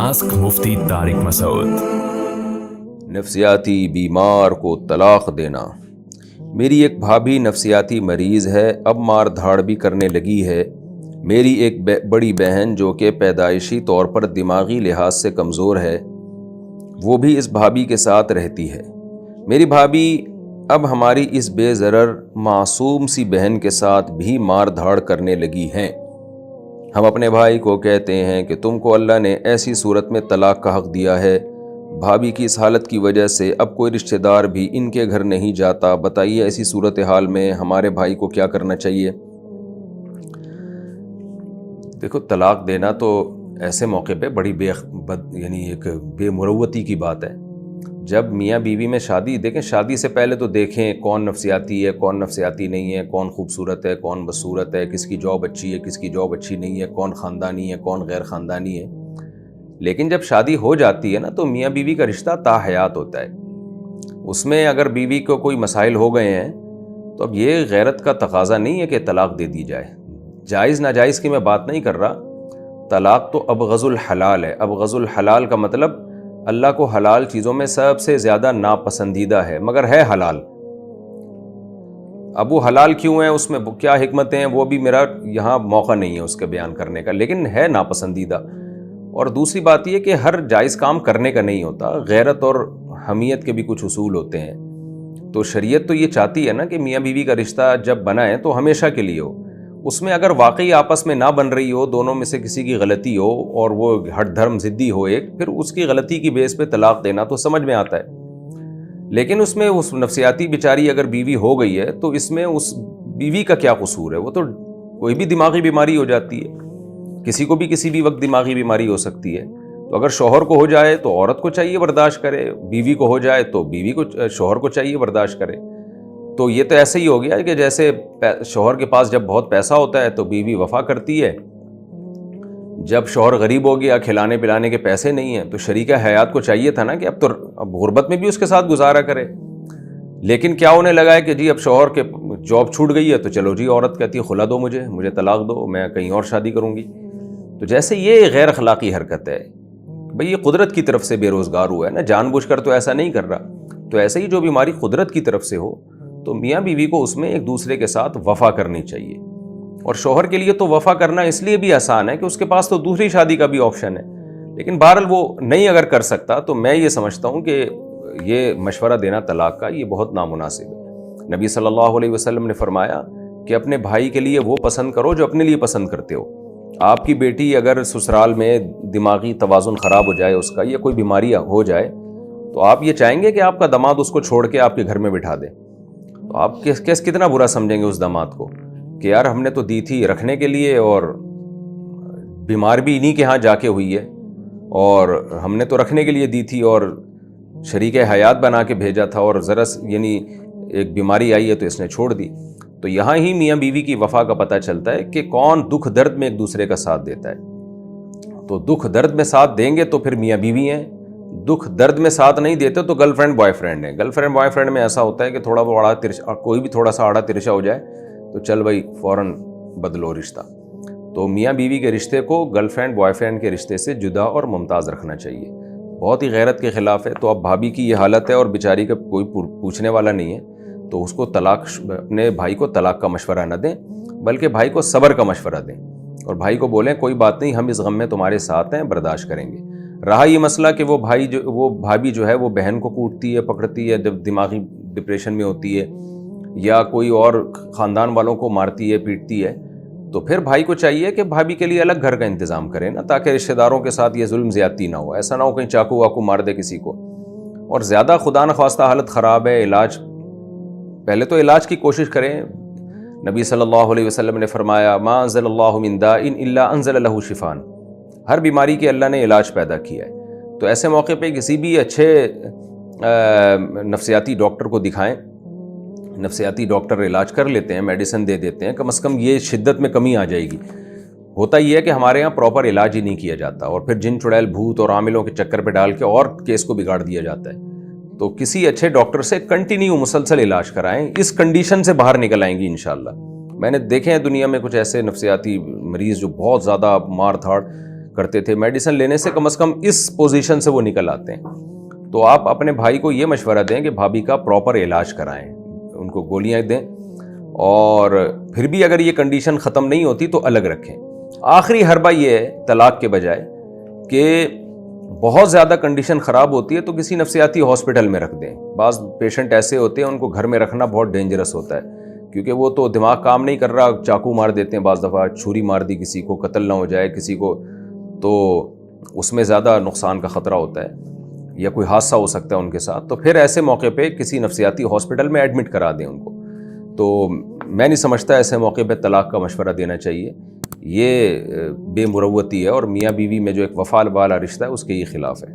Ask मुफ्ती तारिक मसूद। नफ्सियाती बीमार को तलाक देना। मेरी एक भाभी नफ्सियाती मरीज़ है, अब मार धाड़ भी करने लगी है। मेरी एक बड़ी बहन जो कि पैदाइशी तौर पर दिमागी लिहाज से कमज़ोर है, वो भी इस भाभी के साथ रहती है। मेरी भाभी अब हमारी इस बेज़रर मासूम सी बहन के साथ भी मार धाड़ करने लगी हैं। हम अपने भाई को कहते हैं कि तुमको अल्लाह ने ऐसी सूरत में तलाक का हक़ दिया है। भाभी की इस हालत की वजह से अब कोई रिश्तेदार भी इनके घर नहीं जाता। बताइए ऐसी सूरत हाल में हमारे भाई को क्या करना चाहिए। देखो, तलाक देना तो ऐसे मौके पे बड़ी एक बेमुरव्वती की बात है। जब मियाँ बीवी में शादी, देखें शादी से पहले तो देखें कौन नफ्सियाती है, कौन नफ्सियाती नहीं है, कौन खूबसूरत है, कौन बदसूरत है, किसकी जॉब अच्छी है, किसकी जॉब अच्छी नहीं है, कौन ख़ानदानी है, कौन गैर ख़ानदानी है। लेकिन जब शादी हो जाती है ना, तो मियाँ बीवी का रिश्ता ताहयात होता है। उसमें अगर बीवी को कोई मसाइल हो गए हैं तो अब ये गैरत का तकाजा नहीं है कि तलाक दे दी जाए। जायज़ नाजायज़ की मैं बात नहीं कर रहा। तलाक तो अबग़ज़ुल हलाल है। अबग़ज़ुल हलाल का मतलब अल्लाह को हलाल चीज़ों में सबसे ज़्यादा नापसंदीदा है, मगर है हलाल। अब वो हलाल क्यों है, उसमें क्या हिकमतें हैं, वो भी मेरा यहाँ मौका नहीं है उसके बयान करने का, लेकिन है नापसंदीदा। और दूसरी बात ये कि हर जायज़ काम करने का नहीं होता, गैरत और हमीयत के भी कुछ उसूल होते हैं। तो शरीयत तो ये चाहती है ना कि मियाँ बीवी का रिश्ता जब बनाए तो हमेशा के लिए हो। उसमें अगर वाकई आपस में ना बन रही हो, दोनों में से किसी की गलती हो और वो हट धर्म ज़िद्दी हो एक, फिर उसकी गलती की बेस पे तलाक देना तो समझ में आता है। लेकिन उसमें उस नफ्सियाती बेचारी अगर बीवी हो गई है तो इसमें उस बीवी का क्या कसूर है। वो तो कोई भी दिमागी बीमारी हो जाती है, किसी को भी किसी भी वक्त दिमागी बीमारी हो सकती है। तो अगर शौहर को हो जाए तो औरत को चाहिए बर्दाश्त करे, बीवी को हो जाए तो बीवी को शौहर को चाहिए बर्दाश्त करे। तो ये तो ऐसे ही हो गया कि जैसे शौहर के पास जब बहुत पैसा होता है तो बीवी वफा करती है, जब शौहर गरीब हो गया, खिलाने पिलाने के पैसे नहीं हैं, तो शरीका हयात को चाहिए था ना कि अब गुर्बत में भी उसके साथ गुजारा करे। लेकिन क्या उन्हें लगा है कि जी अब शौहर के जॉब छूट गई है तो चलो जी, औरत कहती है खुला दो, मुझे तलाक दो, मैं कहीं और शादी करूँगी। तो जैसे ये गैर अखलाकी हरकत है भाई, ये कुदरत की तरफ से बेरोज़गार हुआ है ना, जानबूझकर तो ऐसा नहीं कर रहा। तो ऐसे ही जो बीमारी कुदरत की तरफ से हो तो मियाँ बीवी को उसमें एक दूसरे के साथ वफा करनी चाहिए। और शौहर के लिए तो वफा करना इसलिए भी आसान है कि उसके पास तो दूसरी शादी का भी ऑप्शन है। लेकिन बहरहाल वो नहीं अगर कर सकता तो मैं ये समझता हूँ कि ये मशवरा देना तलाक का ये बहुत नामुनासिब है। नबी सल्लल्लाहु अलैहि वसल्लम ने फरमाया कि अपने भाई के लिए वो पसंद करो जो अपने लिए पसंद करते हो। आपकी बेटी अगर ससुराल में दिमागी तवाज़ुन ख़राब हो जाए उसका, या कोई बीमारी हो जाए, तो आप ये चाहेंगे कि आपका दामाद उसको छोड़ के आपके घर में बिठा दे। तो आप कितना बुरा समझेंगे उस दामाद को कि यार हमने तो दी थी रखने के लिए और बीमार भी इन्हीं के यहाँ जाके हुई है, और हमने तो रखने के लिए दी थी और शरीके हयात बना के भेजा था, और ज़रा यानी एक बीमारी आई है तो इसने छोड़ दी। तो यहाँ ही मियाँ बीवी की वफा का पता चलता है कि कौन दुख दर्द में एक दूसरे का साथ देता है। तो दुख दर्द में साथ देंगे तो फिर मियाँ बीवी हैं, दुख दर्द में साथ नहीं देते तो गर्लफ्रेंड बॉयफ्रेंड है। गर्लफ्रेंड बॉयफ्रेंड में ऐसा होता है कि थोड़ा वो कोई भी थोड़ा सा आड़ा तिरछा हो जाए तो चल भाई फ़ौरन बदलो रिश्ता। तो मियाँ बीवी के रिश्ते को गर्लफ्रेंड बॉयफ्रेंड के रिश्ते से जुदा और मुमताज़ रखना चाहिए। बहुत ही गैरत के ख़िलाफ़ है। तो अब भाभी की ये हालत है और बेचारी का कोई पूछने वाला नहीं है, तो उसको तलाक, अपने भाई को तलाक का मशवरा न दें, बल्कि भाई को सब्र का मशवरा दें और भाई को बोलें कोई बात नहीं, हम इस गम में तुम्हारे साथ हैं, बर्दाश्त करेंगे। रहा ये मसला कि वो भाभी जो है वो बहन को कूटती है, पकड़ती है जब दिमागी डिप्रेशन में होती है, या कोई और ख़ानदान वालों को मारती है, पीटती है, तो फिर भाई को चाहिए कि भाभी के लिए अलग घर का इंतज़ाम करें ना, ताकि रिश्तेदारों के साथ ये जुल्म ज़्यादती ना हो। ऐसा ना हो कहीं चाकू वाकू मार दे किसी को। और ज़्यादा खुदा न ख्वास्ता हालत ख़राब है, इलाज, पहले तो इलाज की कोशिश करें। नबी सल्लल्लाहु अलैहि वसल्लम ने फरमाया मा अंज़लल्लाहु मिन दाइन इल्ला अंज़ल लहू शिफ़ान। हर बीमारी के अल्लाह ने इलाज पैदा किया है। तो ऐसे मौके पे किसी भी अच्छे नफ्सियाती डॉक्टर को दिखाएं। नफ्सियाती डॉक्टर इलाज कर लेते हैं, मेडिसिन दे देते हैं, कम से कम ये शिद्दत में कमी आ जाएगी। होता ही है कि हमारे यहाँ प्रॉपर इलाज ही नहीं किया जाता और फिर जिन चुड़ैल भूत और आमिलों के चक्कर पे डाल के और केस को बिगाड़ दिया जाता है। तो किसी अच्छे डॉक्टर से कंटिन्यू मुसलसल इलाज कराएं, इस कंडीशन से बाहर निकल आएंगी इंशाल्लाह। मैंने देखे हैं दुनिया में कुछ ऐसे नफ्सियाती मरीज़ जो बहुत ज़्यादा मार धाड़ کرتے تھے, میڈیسن لینے سے کم از کم اس پوزیشن سے وہ نکل آتے ہیں. تو آپ اپنے بھائی کو یہ مشورہ دیں کہ بھابھی کا پراپر علاج کرائیں, ان کو گولیاں دیں, اور پھر بھی اگر یہ کنڈیشن ختم نہیں ہوتی تو الگ رکھیں. آخری حربہ یہ ہے طلاق کے بجائے کہ بہت زیادہ کنڈیشن خراب ہوتی ہے تو کسی نفسیاتی ہاسپٹل میں رکھ دیں. بعض پیشنٹ ایسے ہوتے ہیں ان کو گھر میں رکھنا بہت ڈینجرس ہوتا ہے, کیونکہ وہ تو دماغ کام نہیں کر رہا, چاقو مار دیتے ہیں, بعض دفعہ چھری مار دی کسی کو, قتل نہ ہو جائے کسی کو, تو اس میں زیادہ نقصان کا خطرہ ہوتا ہے یا کوئی حادثہ ہو سکتا ہے ان کے ساتھ. تو پھر ایسے موقع پہ کسی نفسیاتی ہاسپٹل میں ایڈمٹ کرا دیں ان کو. تو میں نہیں سمجھتا ایسے موقع پہ طلاق کا مشورہ دینا چاہیے, یہ بے مروتی ہے, اور میاں بیوی میں جو ایک وفا والا رشتہ ہے اس کے یہ خلاف ہے.